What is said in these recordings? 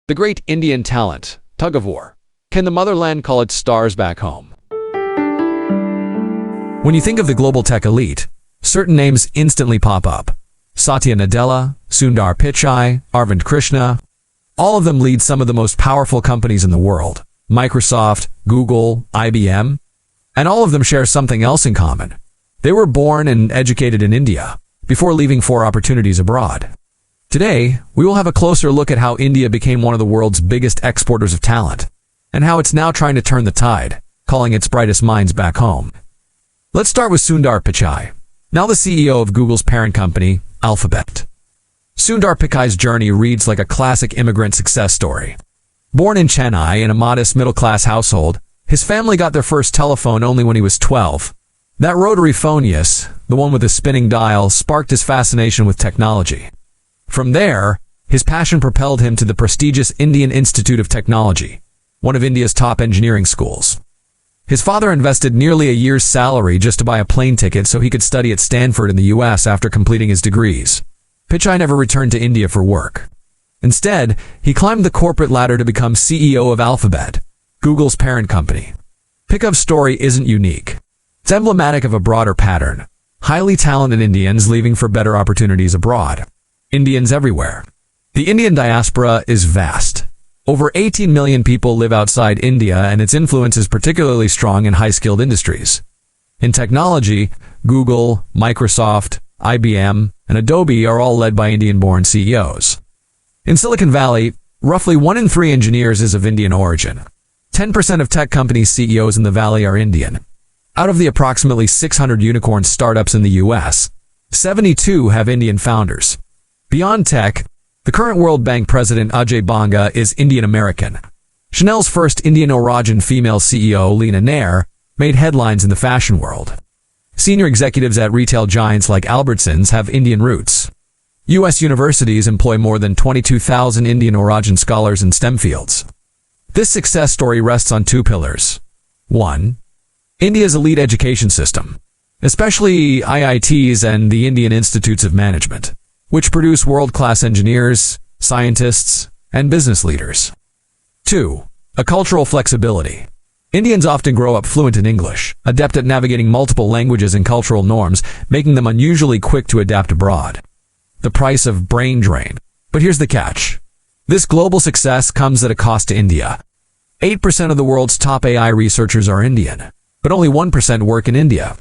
The great Indian talent, tug-of-war. Can the motherland call its stars back home? When you think of the global tech elite, certain names instantly pop up. Satya Nadella, Sundar Pichai, Arvind Krishna. All of them lead some of the most powerful companies in the world. Microsoft, Google, IBM. And all of them share something else in common. They were born and educated in India before leaving for opportunities abroad. Today, we will have a closer look at how India became one of the world's biggest exporters of talent, and how it's now trying to turn the tide, calling its brightest minds back home. Let's start with Sundar Pichai, now the CEO of Google's parent company, Alphabet. Sundar Pichai's journey reads like a classic immigrant success story. Born in Chennai in a modest middle-class household, his family got their first telephone only when he was 12. That rotary phone, yes, the one with the spinning dial, sparked his fascination with technology. From there, his passion propelled him to the prestigious Indian Institute of Technology, one of India's top engineering schools. His father invested nearly a year's salary just to buy a plane ticket so he could study at Stanford in the US after completing his degrees. Pichai never returned to India for work. Instead, he climbed the corporate ladder to become CEO of Alphabet, Google's parent company. Pichai's story isn't unique. It's emblematic of a broader pattern. Highly talented Indians leaving for better opportunities abroad. Indians everywhere. The Indian diaspora is vast. Over 18 million people live outside India, and its influence is particularly strong in high-skilled industries. In technology, Google, Microsoft, IBM, and Adobe are all led by Indian-born CEOs. In Silicon Valley, roughly 1 in 3 engineers is of Indian origin. 10% of tech companies' CEOs in the Valley are Indian. Out of the approximately 600 unicorn startups in the US, 72 have Indian founders. Beyond tech, the current World Bank president Ajay Banga is Indian American. Chanel's first Indian origin female CEO, Leena Nair, made headlines in the fashion world. Senior executives at retail giants like Albertsons have Indian roots. U.S. universities employ more than 22,000 Indian origin scholars in STEM fields. This success story rests on 2 pillars. 1. India's elite education system, especially IITs and the Indian Institutes of Management, which produce world-class engineers, scientists, and business leaders. 2. A cultural flexibility. Indians often grow up fluent in English, adept at navigating multiple languages and cultural norms, making them unusually quick to adapt abroad. The price of brain drain. But here's the catch. This global success comes at a cost to India. 8% of the world's top AI researchers are Indian, but only 1% work in India.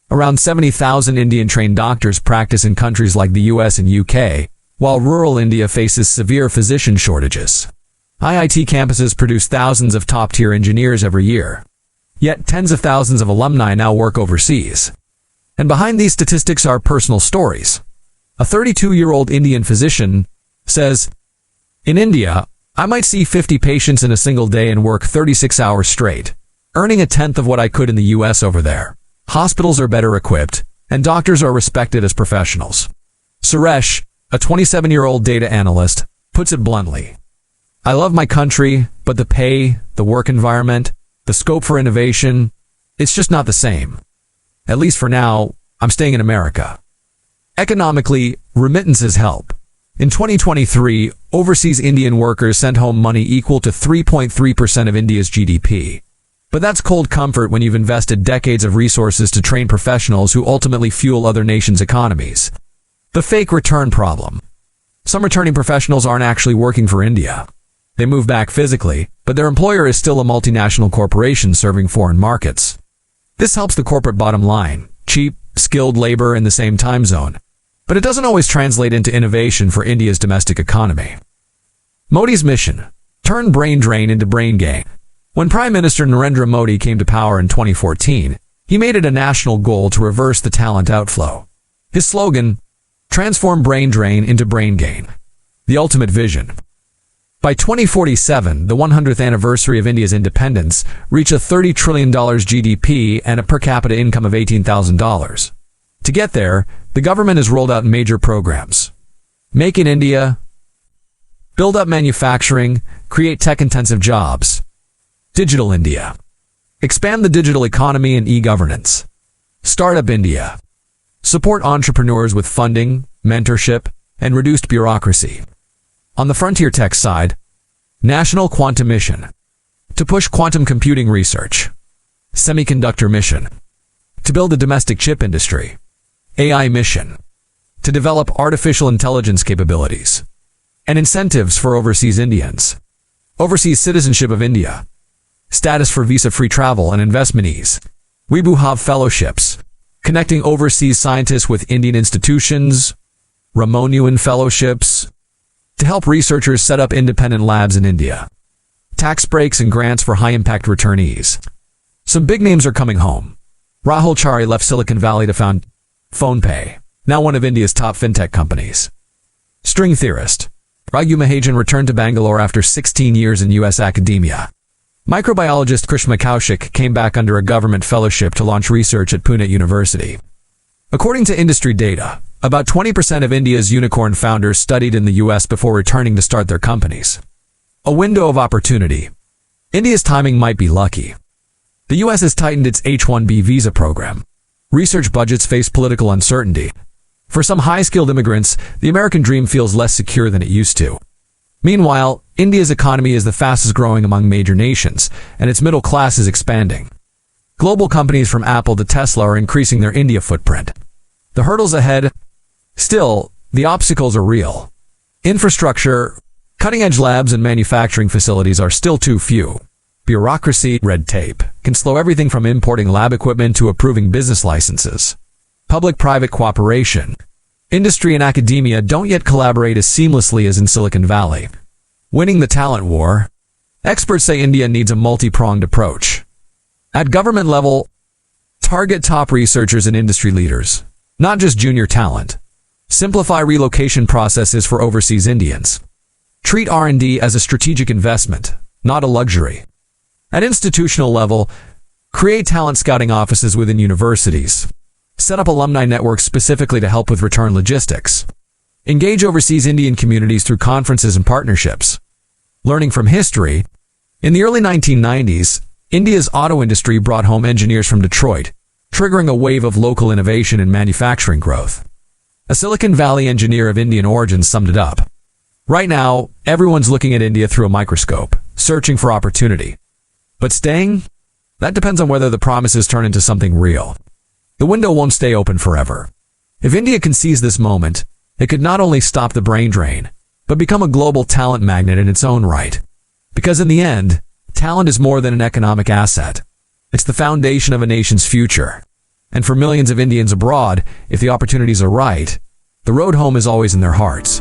Around 70,000 Indian-trained doctors practice in countries like the US and UK, while rural India faces severe physician shortages. IIT campuses produce thousands of top-tier engineers every year. Yet tens of thousands of alumni now work overseas. And behind these statistics are personal stories. A 32-year-old Indian physician says, "In India, I might see 50 patients in a single day and work 36 hours straight, earning a tenth of what I could in the US over there. Hospitals are better equipped, and doctors are respected as professionals." Suresh, a 27-year-old data analyst, puts it bluntly. "I love my country, but the pay, the work environment, the scope for innovation, it's just not the same. At least for now, I'm staying in America." Economically, remittances help. In 2023, overseas Indian workers sent home money equal to 3.3% of India's GDP. But that's cold comfort when you've invested decades of resources to train professionals who ultimately fuel other nations' economies. The fake return problem. Some returning professionals aren't actually working for India. They move back physically, but their employer is still a multinational corporation serving foreign markets. This helps the corporate bottom line, cheap, skilled labor in the same time zone. But it doesn't always translate into innovation for India's domestic economy. Modi's mission: turn brain drain into brain gain. When Prime Minister Narendra Modi came to power in 2014, he made it a national goal to reverse the talent outflow. His slogan, transform brain drain into brain gain. The ultimate vision. By 2047, the 100th anniversary of India's independence, reach a $30 trillion GDP and a per capita income of $18,000. To get there, the government has rolled out major programs. Make in India, build up manufacturing, create tech-intensive jobs. Digital India. Expand the digital economy and e-governance. Startup India. Support entrepreneurs with funding, mentorship, and reduced bureaucracy. On the frontier tech side, National Quantum Mission, to push quantum computing research. Semiconductor Mission, to build a domestic chip industry. AI Mission, to develop artificial intelligence capabilities. And incentives for overseas Indians. Overseas citizenship of India. Status for visa-free travel and investment ease. Vibhuv Fellowships, connecting overseas scientists with Indian institutions. Ramonuan Fellowships, to help researchers set up independent labs in India. Tax breaks and grants for high-impact returnees. Some big names are coming home. Rahul Chari left Silicon Valley to found PhonePe, now one of India's top fintech companies. String theorist Raghu Mahajan returned to Bangalore after 16 years in U.S. academia. Microbiologist Krishma Kaushik came back under a government fellowship to launch research at Pune University. According to industry data, about 20% of India's unicorn founders studied in the U.S. before returning to start their companies. A window of opportunity. India's timing might be lucky. The U.S. has tightened its H-1B visa program. Research budgets face political uncertainty. For some high-skilled immigrants, the American dream feels less secure than it used to. Meanwhile, India's economy is the fastest growing among major nations, and its middle class is expanding. Global companies from Apple to Tesla are increasing their India footprint. The hurdles ahead? Still, the obstacles are real. Infrastructure, cutting-edge labs and manufacturing facilities are still too few. Bureaucracy, red tape, can slow everything from importing lab equipment to approving business licenses. Public-private cooperation. Industry and academia don't yet collaborate as seamlessly as in Silicon Valley. Winning the talent war. Experts say India needs a multi-pronged approach. At government level, target top researchers and industry leaders, not just junior talent. Simplify relocation processes for overseas Indians. Treat R&D as a strategic investment, not a luxury. At institutional level, create talent scouting offices within universities. Set up alumni networks specifically to help with return logistics. Engage overseas Indian communities through conferences and partnerships. Learning from history. In the early 1990s, India's auto industry brought home engineers from Detroit, triggering a wave of local innovation and manufacturing growth. A Silicon Valley engineer of Indian origin summed it up. Right now, everyone's looking at India through a microscope, searching for opportunity. But staying? That depends on whether the promises turn into something real. The window won't stay open forever. If India can seize this moment, it could not only stop the brain drain, but become a global talent magnet in its own right. Because in the end, talent is more than an economic asset. It's the foundation of a nation's future. And for millions of Indians abroad, if the opportunities are right, the road home is always in their hearts.